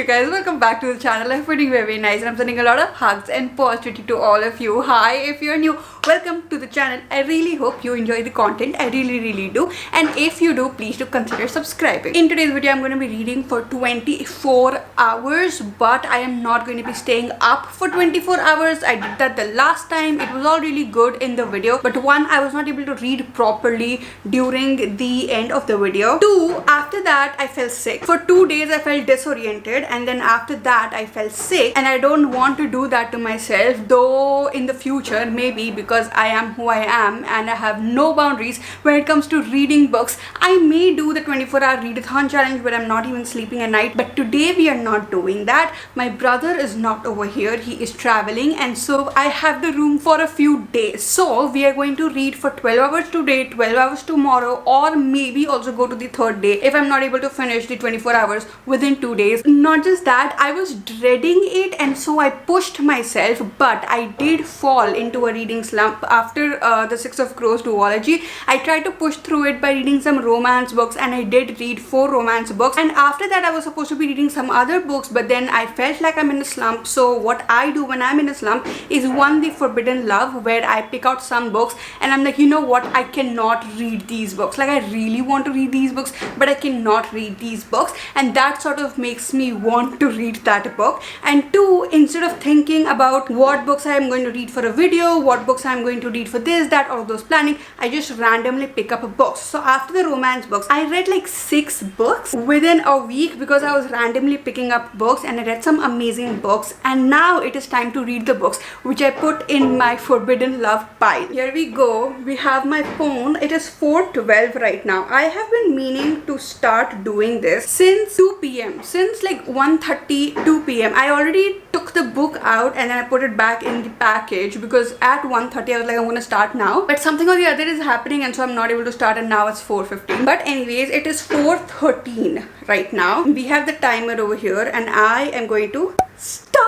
you guys, welcome back to the channel. I'm feeling very nice and I'm sending a lot of hugs and positivity to all of you. Hi, if you're new, welcome to the channel. I really hope you enjoy the content. I really do, and if you do, please do consider subscribing. In today's video, I'm going to be reading for 24 hours, but I am not going to be staying up for 24 hours. I did that the last time. It was all really good in the video, but one, I was not able to read properly during the end of the video. Two, after that I fell sick. For 2 days I felt disoriented, and then after that I felt sick, and I don't want to do that to myself, though in the future maybe, because I am who I am and I have no boundaries when it comes to reading books. I may do the 24-hour readathon challenge where I'm not even sleeping at night, but today we are not doing that. My brother is not over here, he is traveling, and so I have the room for a few days. So we are going to read for 12 hours today, 12 hours tomorrow, or maybe also go to the third day if I'm not able to finish the 24 hours within 2 days. Not just that, I was dreading it, and so I pushed myself, but I did fall into a reading slump after the Six of Crows duology. I tried to push through it by reading some romance books, and I did read 4 romance books, and after that I was supposed to be reading some other books, but then I felt like I'm in a slump. So what I do when I'm in a slump is one, the Forbidden Love, where I pick out some books and I'm like, you know what, I cannot read these books. Like, I really want to read these books, but I cannot read these books, and that sort of makes me want to read that book. And two, instead of thinking about what books I am going to read for a video, what books I'm going to read for this, that, all of those planning, I just randomly pick up books. So after the romance books, I read like 6 books within a week because I was randomly picking up books, and I read some amazing books, and now it is time to read the books which I put in my Forbidden Love pile. Here we go. We have my phone. It is 4:12 right now. I have been meaning to start doing this since 2 p.m. since like 1:30 2 p.m. I already took the book out and then I put it back in the package because at 1:30 I was like, I'm gonna start now, but something or the other is happening, and so I'm not able to start, and now it's 4:15. But anyways, it is 4:13 right now. We have the timer over here, and I am going to start.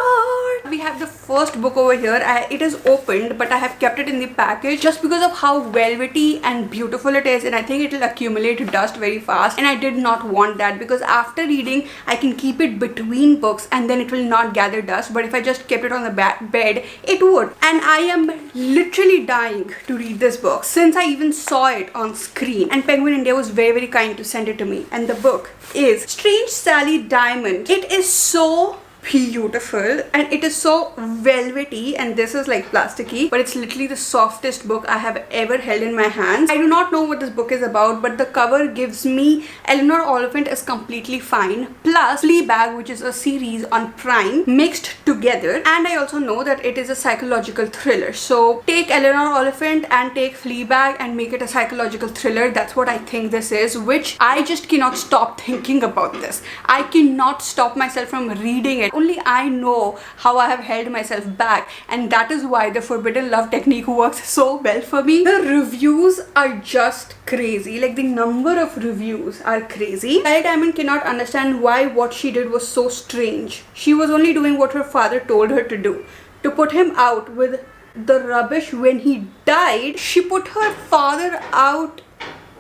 We have the first book over here. It is opened, but I have kept it in the package just because of how velvety and beautiful it is, and I think it will accumulate dust very fast, and I did not want that because after reading I can keep it between books and then it will not gather dust, but if I just kept it on the bed it would. And I am literally dying to read this book since I even saw it on screen, and Penguin India was very kind to send it to me, and the book is Strange Sally Diamond. It is so beautiful and it is so velvety, and this is like plasticky, but it's literally the softest book I have ever held in my hands. I do not know what this book is about, but the cover gives me Eleanor Oliphant is Completely Fine plus Fleabag, which is a series on Prime, mixed together, and I also know that it is a psychological thriller. So take Eleanor Oliphant and take Fleabag and make it a psychological thriller. That's what I think this is, which I just cannot stop thinking about this. I cannot stop myself from reading it. Only I know how I have held myself back, and that is why the Forbidden Love technique works so well for me. The reviews are just crazy. Like, the number of reviews are crazy. Sally Diamond cannot understand why what she did was so strange. She was only doing what her father told her to do, to put him out with the rubbish when he died. She put her father out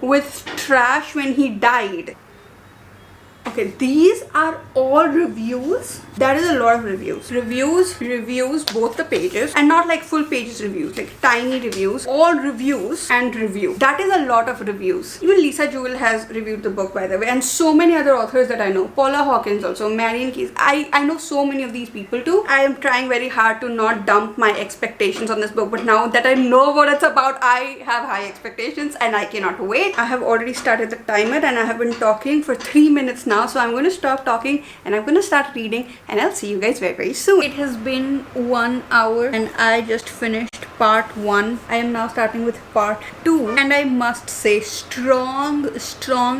with trash when he died. Okay, these are all reviews. That is a lot of reviews. Reviews, both the pages, and not like full pages reviews, like tiny reviews. All reviews and review. That is a lot of reviews. Even Lisa Jewell has reviewed the book, by the way, and so many other authors that I know. Paula Hawkins also, Marian Keyes. I know so many of these people too. I am trying very hard to not dump my expectations on this book, but now that I know what it's about, I have high expectations and I cannot wait. I have already started the timer and I have been talking for 3 minutes now, so I'm going to stop talking and I'm going to start reading, and I'll see you guys very soon. It has been 1 hour and I just finished part 1. I am now starting with part 2, and I must say strong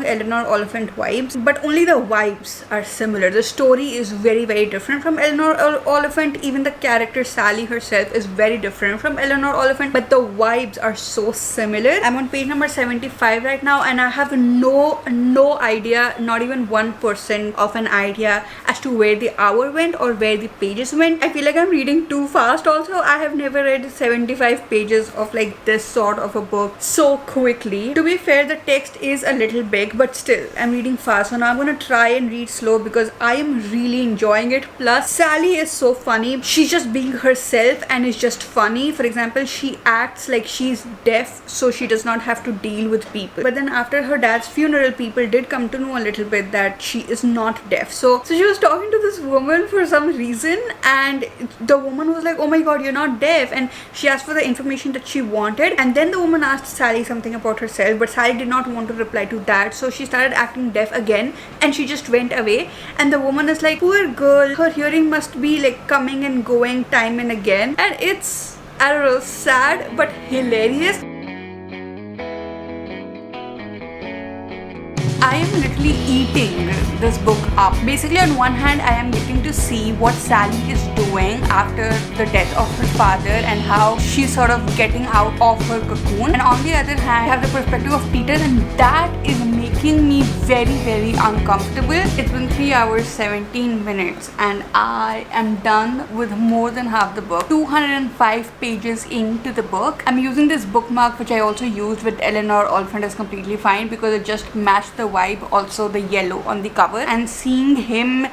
Eleanor Oliphant vibes, but only the vibes are similar. The story is very different from Eleanor Oliphant. Even the character Sally herself is very different from Eleanor Oliphant, but the vibes are so similar. I'm on page number 75 right now, and I have no idea, not even 1 1% of an idea as to where the hour went or where the pages went. I feel like I'm reading too fast. Also, I have never read 75 pages of like this sort of a book so quickly. To be fair, the text is a little big, but still I'm reading fast, so now I'm gonna try and read slow because I am really enjoying it. Plus, Sally is so funny. She's just being herself and is just funny. For example, she acts like she's deaf so she does not have to deal with people, but then after her dad's funeral, people did come to know a little bit that she is not deaf. So she was talking to this woman for some reason, and the woman was like, oh my god, you're not deaf, and she asked for the information that she wanted, and then the woman asked Sally something about herself, but Sally did not want to reply to that, so she started acting deaf again and she just went away. And the woman is like, poor girl, her hearing must be like coming and going time and again. And it's, I don't know, sad but hilarious. I am literally eating this book up. Basically, on one hand, I am getting to see what Sally is doing after the death of her father and how she's sort of getting out of her cocoon. And on the other hand, I have the perspective of Peter, and that is making me very, very uncomfortable. It's been 3 hours, 17 minutes, and I am done with more than half the book. 205 pages into the book. I'm using this bookmark, which I also used with Eleanor Oliphant, is completely fine because it just matched the vibe, also the yellow on the cover, and seeing him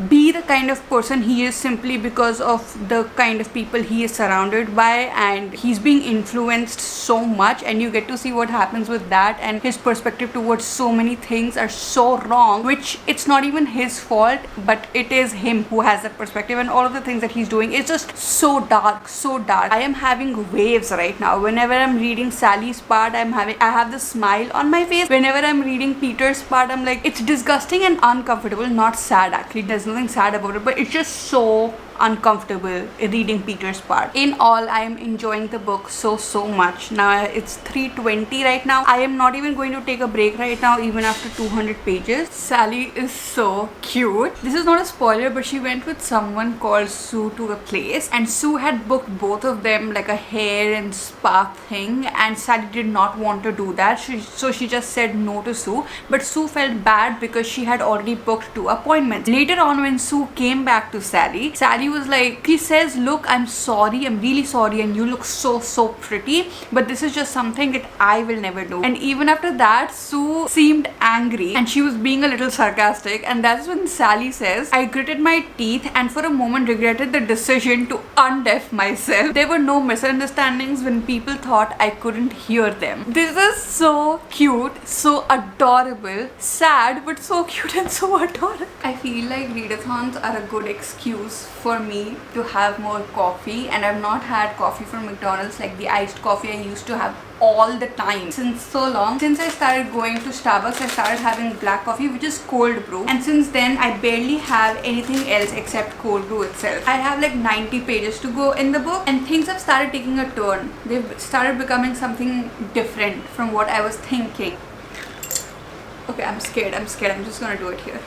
be the kind of person he is simply because of the kind of people he is surrounded by, and he's being influenced so much, and you get to see what happens with that, and his perspective towards so many things are so wrong, which it's not even his fault, but it is him who has that perspective, and all of the things that he's doing is just so dark, so dark. I am having waves right now. Whenever I'm reading Sally's part, I have this smile on my face. Whenever I'm reading Peter's part, I'm like, it's disgusting and uncomfortable, not sad actually. There's nothing sad about it, but it's just so uncomfortable reading Peter's part. In all, I am enjoying the book so much. Now it's 3:20 right now. I am not even going to take a break right now, even after 200 pages. Sally is so cute. This is not a spoiler, but she went with someone called Sue to a place, and Sue had booked both of them like a hair and spa thing, and Sally did not want to do that, so she just said no to Sue. But Sue felt bad because she had already booked 2 appointments. Later on, when Sue came back to Sally was like, he says, look, I'm sorry, I'm really sorry, and you look so pretty, but this is just something that I will never do. And even after that, Sue seemed angry and she was being a little sarcastic, and that's when Sally says, I gritted my teeth and for a moment regretted the decision to undeaf myself. There were no misunderstandings when people thought I couldn't hear them. This is so cute, so adorable, sad, but so cute and so adorable. I feel like readathons are a good excuse for me to have more coffee, and I've not had coffee from McDonald's, like the iced coffee I used to have all the time since so long. Since I started going to Starbucks, I started having black coffee, which is cold brew, and since then I barely have anything else except cold brew itself. I have like 90 pages to go in the book, and things have started taking a turn. They've started becoming something different from what I was thinking. Okay, I'm scared, I'm just gonna do it here.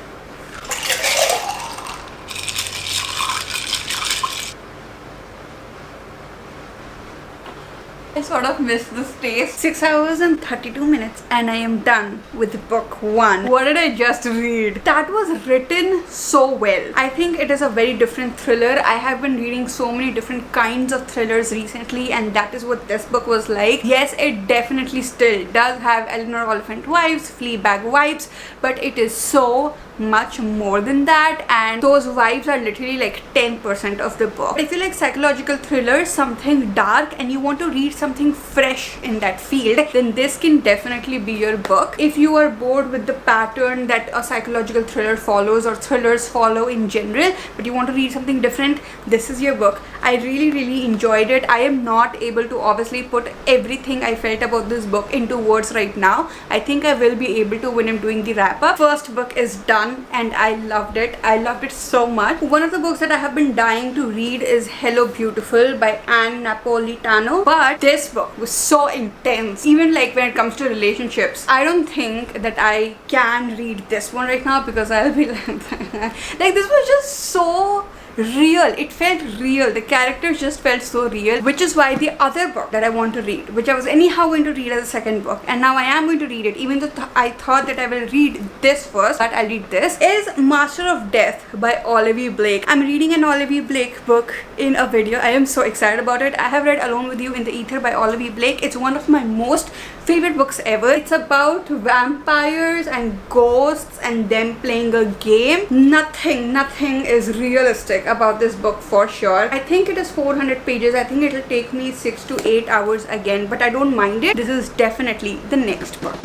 I sort of missed this taste. 6 hours and 32 minutes and I am done with book 1. What did I just read? That was written so well. I think it is a very different thriller. I have been reading so many different kinds of thrillers recently, and that is what this book was like. Yes, it definitely still does have Eleanor Oliphant vibes, Fleabag vibes, but it is so much more than that, and those vibes are literally like 10% of the book. I feel like psychological thriller, something dark, and you want to read something fresh in that field, then this can definitely be your book. If you are bored with the pattern that a psychological thriller follows or thrillers follow in general, but you want to read something different, this is your book. I really enjoyed it. I am not able to obviously put everything I felt about this book into words right now. I think I will be able to when I'm doing the wrap up. First book is done and I loved it. I loved it so much. One of the books that I have been dying to read is Hello Beautiful by Ann Napolitano, but this book was so intense, even like when it comes to relationships. I don't think that I can read this one right now because I'll be like this was just so real. It felt real. The characters just felt so real, which is why the other book that I want to read, which I was anyhow going to read as a second book, and now I am going to read it, even though I thought that I will read this first, but I'll read this, is Master of Death by Olivia Blake. I'm reading an Olivia Blake book in a video. I am so excited about it. I have read Alone with You in the Ether by Olivia Blake. It's one of my most favorite books ever. It's about vampires and ghosts and them playing a game. Nothing is realistic about this book for sure. I think it is 400 pages. I think it'll take me 6 to 8 hours again, but I don't mind it. This is definitely the next book.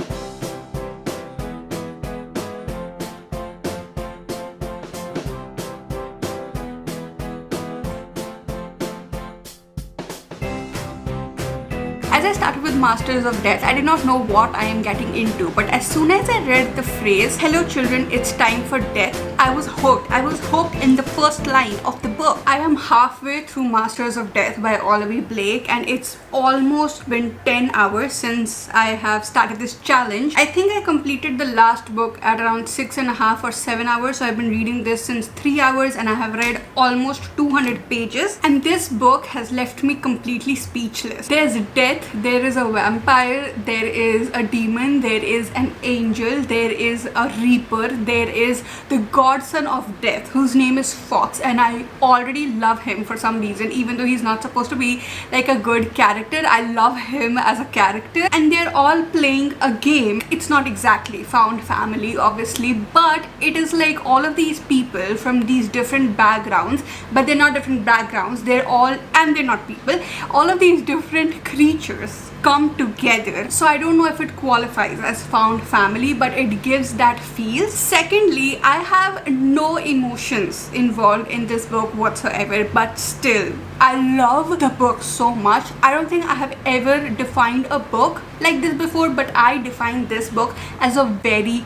As I started with Masters of Death, I did not know what I am getting into, but as soon as I read the phrase, "Hello children, it's time for death," I was hooked. I was hooked in the first line of the book. I am halfway through Masters of Death by Olivia Blake, and it's almost been 10 hours since I have started this challenge. I think I completed the last book at around 6.5 or 7 hours, so I've been reading this since 3 hours, and I have read almost 200 pages, and this book has left me completely speechless. There's death, there is a vampire, there is a demon, there is an angel, there is a reaper, there is the godson of death whose name is Fox, and I already love him for some reason. Even though he's not supposed to be like a good character, I love him as a character, and they're all playing a game. It's not exactly found family obviously, but it is like all of these people from these different backgrounds, but they're not different backgrounds, they're all, and they're not people, all of these different creatures come together. So I don't know if it qualifies as found family, but it gives that feel. Secondly, I have no emotions involved in this book whatsoever, but still I love the book so much. I don't think I have ever defined a book like this before, but I defined this book as a very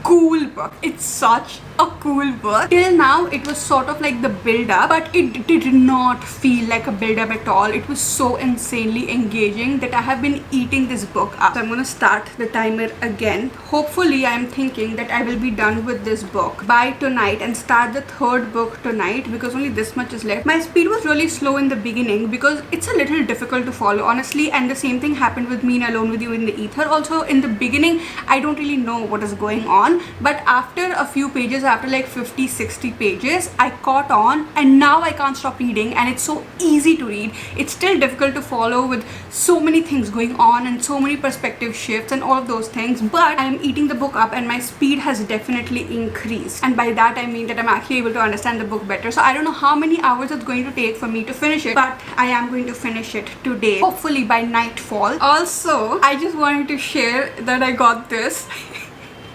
cool book. It's such a cool book. Till now it was sort of like the build up, but it did not feel like a build up at all. It was so insanely engaging that I have been eating this book up. So I'm gonna start the timer again. Hopefully I'm thinking that I will be done with this book by tonight and start the third book tonight, because only this much is left. My speed was really slow in the beginning because it's a little difficult to follow honestly, and the same thing happened with me in Alone with You in the Ether. Also in the beginning I don't really know what is going on, but after a few pages, after like 50-60 pages, I caught on, and now I can't stop reading, and it's so easy to read. It's still difficult to follow with so many things going on and so many perspective shifts and all of those things, but I'm eating the book up and my speed has definitely increased, and by that I mean that I'm actually able to understand the book better. So I don't know how many hours it's going to take for me to finish it, but I am going to finish it today, hopefully by nightfall. Also, I just wanted to share that I got this.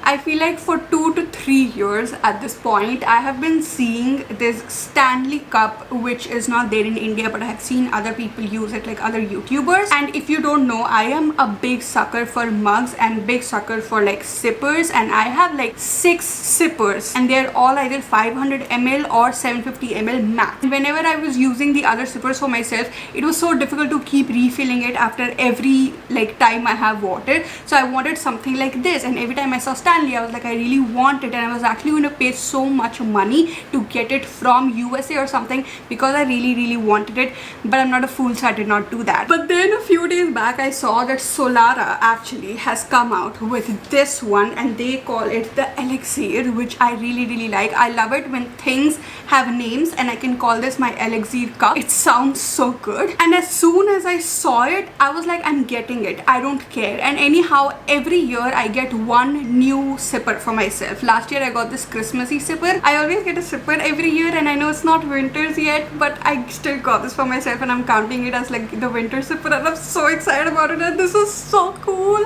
I feel like for 2 to 3 years at this point, I have been seeing this Stanley Cup, which is not there in India, but I have seen other people use it, like other YouTubers. And if you don't know, I am a big sucker for mugs and big sucker for like sippers, and I have like 6 sippers, and they're all either 500 ml or 750 ml max. Whenever I was using the other sippers for myself, it was so difficult to keep refilling it after every like time I have water. So I wanted something like this, and every time I saw Stanley, I was like, I really want it, and I was actually going to pay so much money to get it from USA or something because I really wanted it, but I'm not a fool, so I did not do that. But then a few days back I saw that Solara actually has come out with this one, and they call it the Elixir, which I really like. I love it when things have names, and I can call this my Elixir cup. It sounds so good, and as soon as I saw it, I was like, I'm getting it, I don't care. And anyhow, every year I get one new sipper for myself. Last year I got this Christmassy sipper. I always get a sipper every year, and I know it's not winters yet, but I still got this for myself, and I'm counting it as like the winter sipper, and I'm so excited about it, and this is so cool.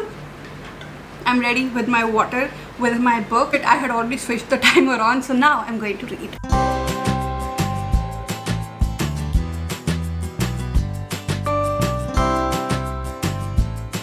I'm ready with my water, with my book. But I had already switched the timer on, so now I'm going to read.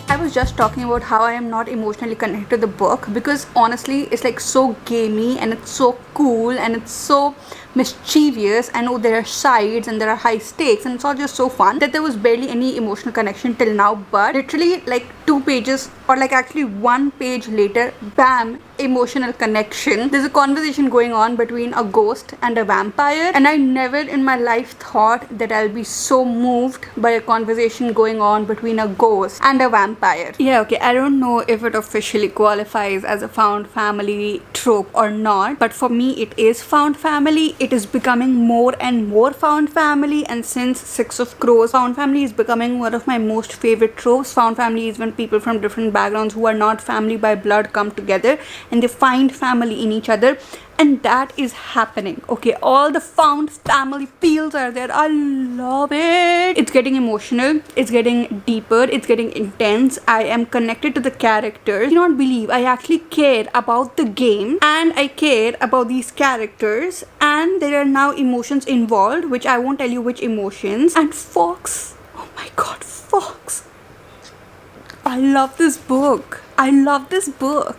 I was just talking about how I am not emotionally connected to the book, because honestly it's like so gamey and it's so cool and it's so mischievous. I know there are sides and there are high stakes and it's all just so fun that there was barely any emotional connection till now, but literally like 2 pages or like actually 1 page later, bam, emotional connection. There's a conversation going on between a ghost and a vampire, and I never in my life thought that I'll be so moved by a conversation going on between a ghost and a vampire. Yeah, okay, I don't know if it officially qualifies as a found family trope or not, but for me it is found family. It is becoming more and more found family, and since Six of Crows, found family is becoming one of my most favorite tropes. Found family is when people from different backgrounds who are not family by blood come together and they find family in each other, and that is happening. Okay, all the found family feels are there. I love it. It's getting emotional, it's getting deeper, it's getting intense. I am connected to the characters. I cannot believe I actually care about the game and I care about these characters, and there are now emotions involved, which I won't tell you which emotions. And Fox, oh my god, Fox, I love this book. I love this book.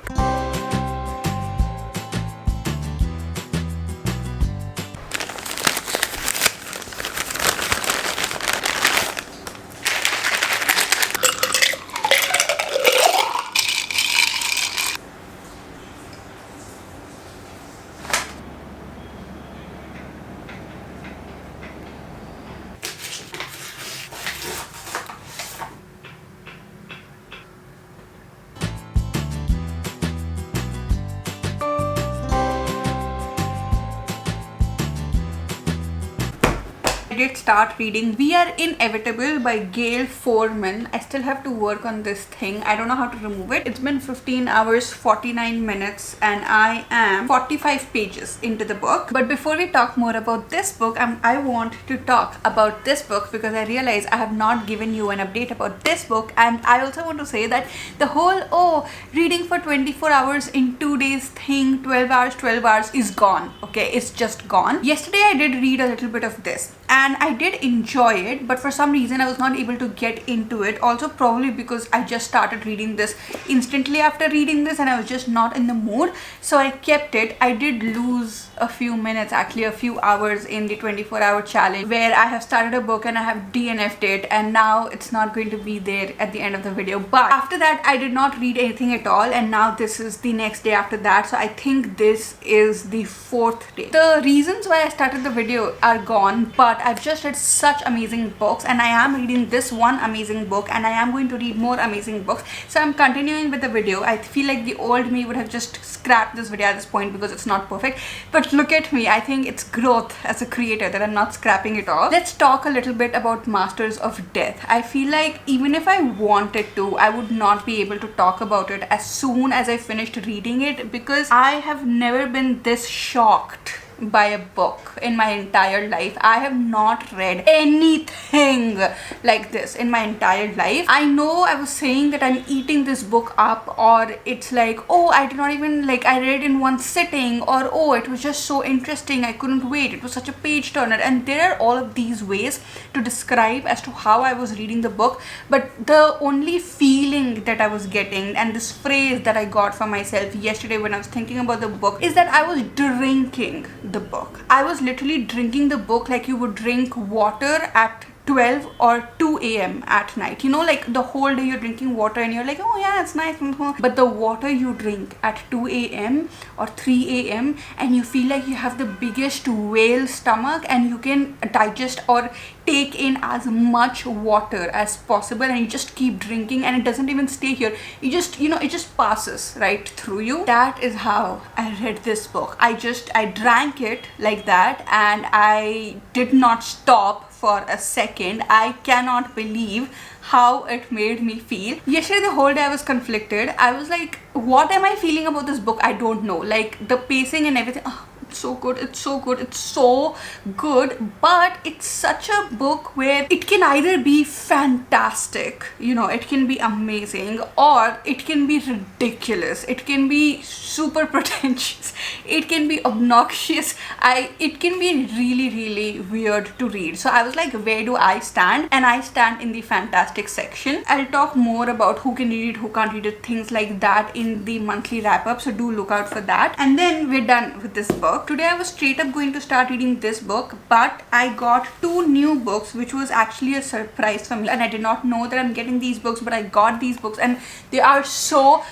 I did start reading We Are Inevitable by Gail Foreman. I still have to work on this thing. I don't know how to remove it. It's been 15 hours 49 minutes and I am 45 pages into the book. But before we talk more about this book, I want to talk about this book because I realize I have not given you an update about this book. And I also want to say that the whole reading for 24 hours in 2 days thing, 12 hours is gone. Okay, it's just gone. Yesterday I did read a little bit of this and I did enjoy it, but for some reason I was not able to get into it. Also probably because I just started reading this instantly after reading this and I was just not in the mood, so I kept it. I did lose a few minutes, actually a few hours in the 24-hour challenge where I have started a book and I have DNF'd it, and now it's not going to be there at the end of the video. But after that I did not read anything at all, and now this is the next day after that, so I think this is the 4th day. The reasons why I started the video are gone, but I've just read such amazing books and I am reading this one amazing book and I am going to read more amazing books, so I'm continuing with the video. I feel like the old me would have just scrapped this video at this point because it's not perfect, but look at me. I think it's growth as a creator that I'm not scrapping it all. Let's talk a little bit about Masters of Death. I feel like even if I wanted to, I would not be able to talk about it as soon as I finished reading it, because I have never been this shocked by a book in my entire life. I have not read anything like this in my entire life. I know I was saying that I'm eating this book up, or it's like, oh, I did not even like, I read it in one sitting, or oh, it was just so interesting, I couldn't wait, it was such a page turner. And there are all of these ways to describe as to how I was reading the book, but the only feeling that I was getting, and this phrase that I got for myself yesterday when I was thinking about the book, is that I was drinking the book. I was literally drinking the book like you would drink water at 12 or 2 a.m. at night. You know, like the whole day you're drinking water and you're like, oh yeah, it's nice. But the water you drink at 2 a.m. or 3 a.m. and you feel like you have the biggest whale stomach and you can digest or take in as much water as possible, and you just keep drinking and it doesn't even stay here. You just, you know, it just passes right through you. That is how I read this book. I drank it like that and I did not stop for a second. I cannot believe how it made me feel. Yesterday the whole day I was conflicted. I was like, what am I feeling about this book? I don't know. Like the pacing and everything, it's so good, it's so good, it's so good. But it's such a book where it can either be fantastic, you know, it can be amazing, or it can be ridiculous, it can be super pretentious, it can be obnoxious, it can be really, really weird to read. So I was like, where do I stand? And I stand in the fantastic section. I'll talk more about who can read it, who can't read it, things like that in the monthly wrap up, so do look out for that. And then we're done with this book. book. Today I was straight up going to start reading this book, but I got 2 new books, which was actually a surprise for me, and I did not know that I'm getting these books, but I got these books and they are so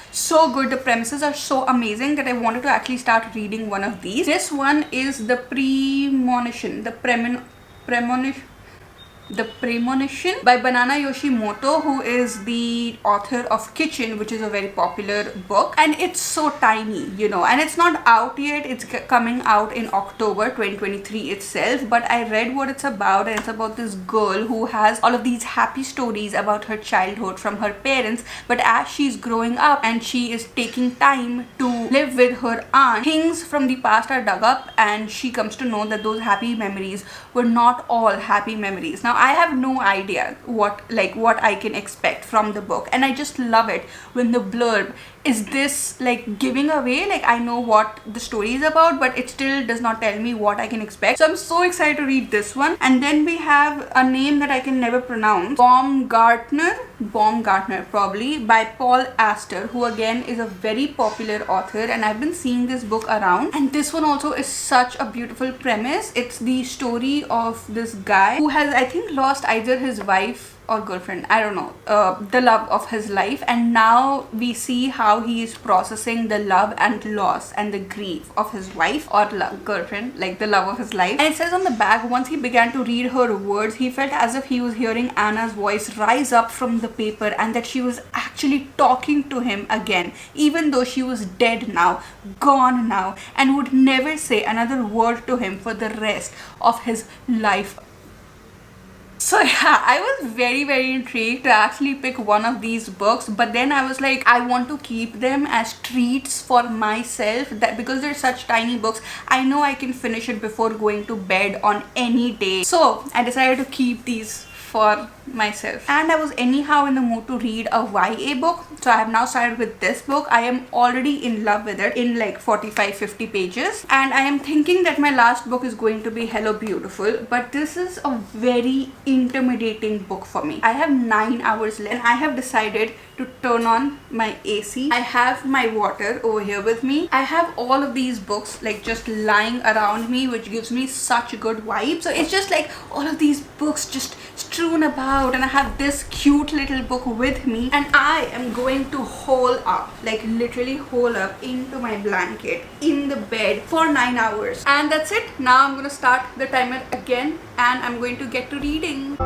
good. The premises are so amazing that I wanted to actually start reading one of these. This one is The Premonition by Banana Yoshimoto, who is the author of Kitchen, which is a very popular book, and it's so tiny, you know, and it's not out yet. It's coming out in October 2023 itself, but I read what it's about, and it's about this girl who has all of these happy stories about her childhood from her parents, but as she's growing up and she is taking time to live with her aunt, things from the past are dug up, and she comes to know that those happy memories were not all happy memories. Now I have no idea what I can expect from the book, and I just love it when the blurb is this like giving away, like I know what the story is about, but it still does not tell me what I can expect. So I'm so excited to read this one. And then we have a name that I can never pronounce, Baumgartner probably, by Paul Auster, who again is a very popular author, and I've been seeing this book around, and this one also is such a beautiful premise. It's the story of this guy who has, I think, lost either his wife or girlfriend, I don't know, the love of his life, and now we see how he is processing the love and loss and the grief of his wife or girlfriend, like the love of his life. And it says on the back, once he began to read her words, he felt as if he was hearing Anna's voice rise up from the paper, and that she was actually talking to him again, even though she was dead now, gone now, and would never say another word to him for the rest of his life. So yeah, I was very intrigued to actually pick one of these books, but then I was like, I want to keep them as treats for myself, that because they're such tiny books, I know I can finish it before going to bed on any day. So I decided to keep these for myself, and I was anyhow in the mood to read a YA book, so I have now started with this book. I am already in love with it in like 45-50 pages, and I am thinking that my last book is going to be Hello Beautiful, but this is a very intimidating book for me. I have 9 hours left, and I have decided to turn on my AC. I have my water over here with me. I have all of these books like just lying around me, which gives me such good vibes. So it's just like all of these books just strewn about, and I have this cute little book with me, and I am going to hole up, like literally hole up into my blanket in the bed for 9 hours, and that's it. Now I'm gonna start the timer again, and I'm going to get to reading.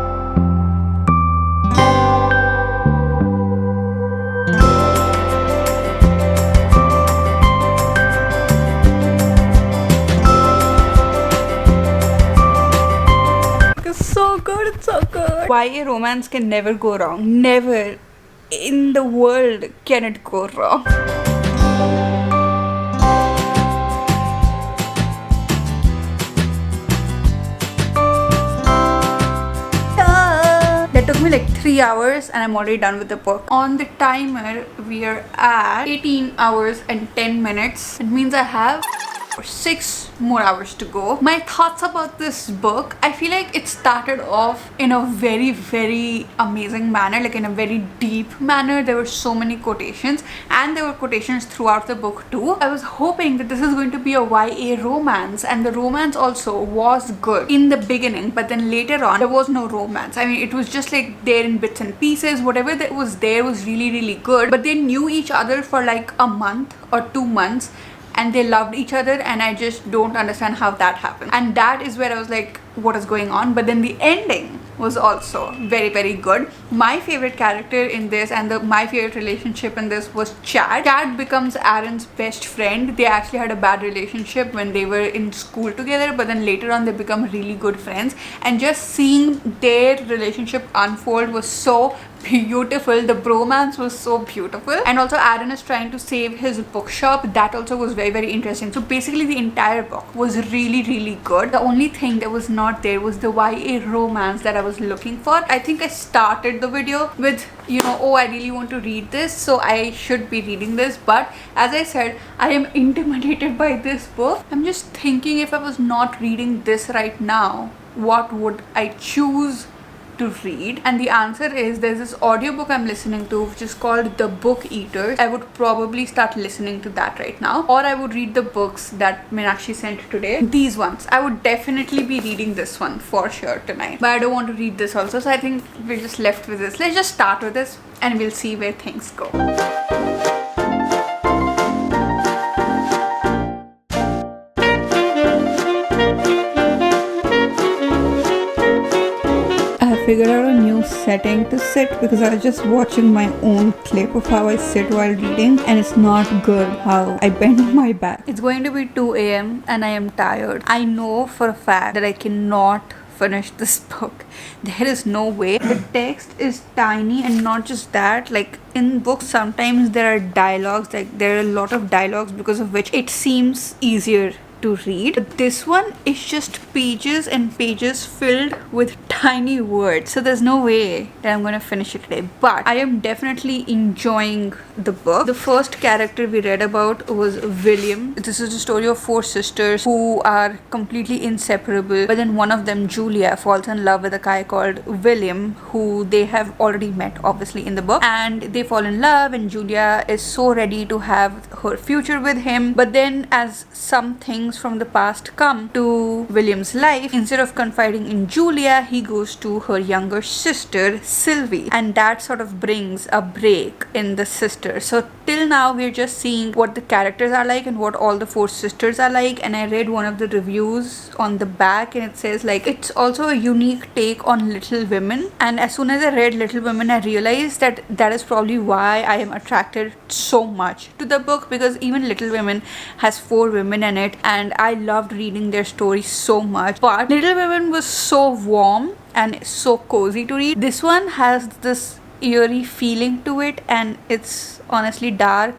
So good, it's so good. YA romance can never go wrong. Never in the world can it go wrong. That took me like 3 hours, and I'm already done with the book. On the timer, we are at 18 hours and 10 minutes. It means I have 6 more hours to go. My thoughts about this book, I feel like it started off in a very amazing manner, like in a very deep manner. There were so many quotations, and there were quotations throughout the book too. I was hoping that this is going to be a YA romance, and the romance also was good in the beginning, but then later on there was no romance. I mean, it was just like there in bits and pieces. Whatever that was there was really good, but they knew each other for like a month or 2 months, and they loved each other, and I just don't understand how that happened. And that is where I was like, what is going on? But then the ending was also very good. My favorite character in this, and my favorite relationship in this, was Chad. Chad becomes Aaron's best friend. They actually had a bad relationship when they were in school together, but then later on they become really good friends, and just seeing their relationship unfold was so beautiful. The bromance was so beautiful, and also Aaron is trying to save his bookshop. That also was very interesting. So basically the entire book was really good. The only thing that was not there was the YA romance that I was looking for. I think I started the video with, you know, oh, I really want to read this, so I should be reading this, but as I said, I am intimidated by this book. I'm just thinking, if I was not reading this right now, what would I choose to read? And the answer is there's this audiobook I'm listening to which is called The Book Eaters. I would probably start listening to that right now, or I would read the books that Meenakshi sent today. These ones, I would definitely be reading this one for sure tonight, but I don't want to read this also, so I think we're just left with this. Let's just start with this and we'll see where things go. Figured out a new setting to sit because I was just watching my own clip of how I sit while reading, and it's not good how I bend my back. It's going to be 2 a.m. and I am tired. I know for a fact that I cannot finish this book. There is no way. The text is tiny, and not just that, like in books sometimes there are dialogues, like there are a lot of dialogues because of which it seems easier to read. But this one is just pages and pages filled with tiny words, so there's no way that I'm gonna finish it today, but I am definitely enjoying the book. The first character we read about was William. This is the story of 4 sisters who are completely inseparable, but then one of them, Julia, falls in love with a guy called William who they have already met obviously in the book, and they fall in love and Julia is so ready to have her future with him. But then as some things from the past come to William's life, instead of confiding in Julia, he goes to her younger sister Sylvie, and that sort of brings a break in the sisters. So till now we're just seeing what the characters are like and what all the 4 sisters are like, and I read one of the reviews on the back and it says like it's also a unique take on Little Women, and as soon as I read Little Women I realized that that is probably why I am attracted so much to the book, because even Little Women has 4 women in it and I loved reading their stories so much, but Little Women was so warm and so cozy to read. This one has this eerie feeling to it and it's honestly dark.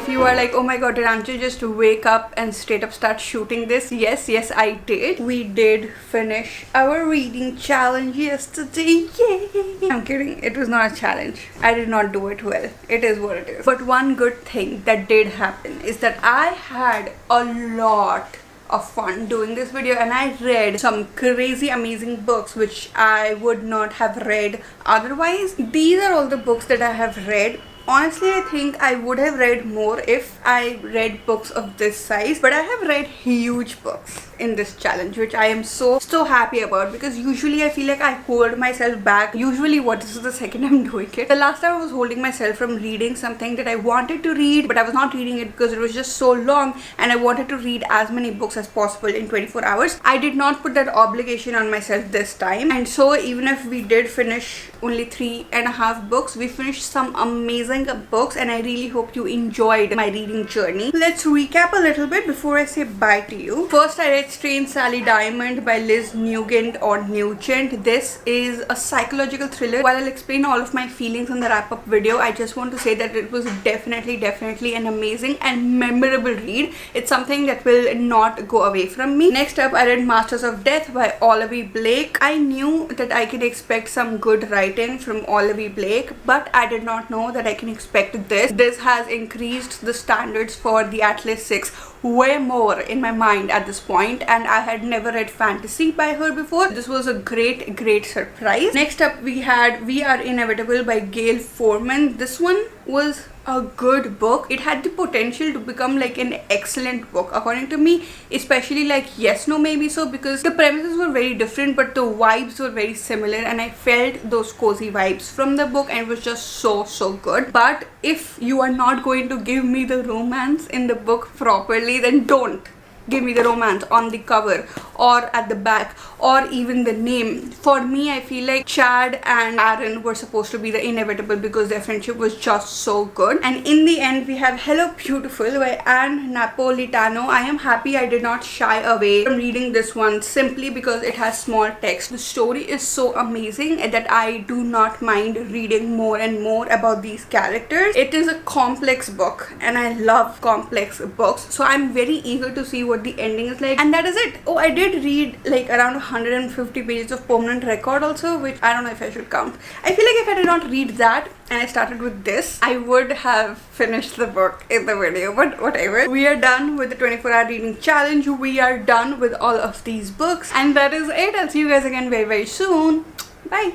You are like, oh my god, did Anchal just wake up and straight up start shooting this? Yes, I did. We did finish our reading challenge yesterday. Yay! I'm kidding. It was not a challenge. I did not do it well. It is what it is. But one good thing that did happen is that I had a lot of fun doing this video, and I read some crazy amazing books which I would not have read otherwise. These are all the books that I have read. Honestly, I think I would have read more if I read books of this size, but I have read huge books in this challenge, which I am so happy about, because usually I feel like I hold myself back. Usually this is the second I'm doing it. The last time I was holding myself from reading something that I wanted to read, but I was not reading it because it was just so long and I wanted to read as many books as possible in 24 hours. I did not put that obligation on myself this time, and so even if we did finish only 3.5 books, we finished some amazing books, and I really hope you enjoyed my reading journey. Let's recap a little bit before I say bye to you. First, I read Strange Sally Diamond by Liz Nugent or Nugent. This is a psychological thriller. While I'll explain all of my feelings in the wrap-up video, I just want to say that it was definitely an amazing and memorable read. It's something that will not go away from me. Next up, I read Masters of Death by Olivia Blake. I knew that I could expect some good writing from Olivia Blake, but I did not know that I can expect this. This has increased the standards for the Atlas 6 way more in my mind at this point, and I had never read fantasy by her before. This was a great surprise. Next up, we had We Are Inevitable by Gail Foreman. This one was a good book. It had the potential to become like an excellent book according to me, especially like Yes No Maybe So, because the premises were very different but the vibes were very similar, and I felt those cozy vibes from the book, and it was just so good. But if you are not going to give me the romance in the book properly, then don't give me the romance on the cover or at the back or even the name. For me, I feel like Chad and Aaron were supposed to be the inevitable because their friendship was just so good. And in the end, we have Hello Beautiful by Anne Napolitano. I am happy I did not shy away from reading this one simply because it has small text. The story is so amazing that I do not mind reading more and more about these characters. It is a complex book and I love complex books, so I'm very eager to see what what the ending is like, and that is it. Oh, I did read like around 150 pages of Permanent Record also, which I don't know if I should count. I feel like if I did not read that and I started with this, I would have finished the book in the video, but whatever. We are done with the 24-hour reading challenge. We are done with all of these books, and that is it. I'll see you guys again very, very soon.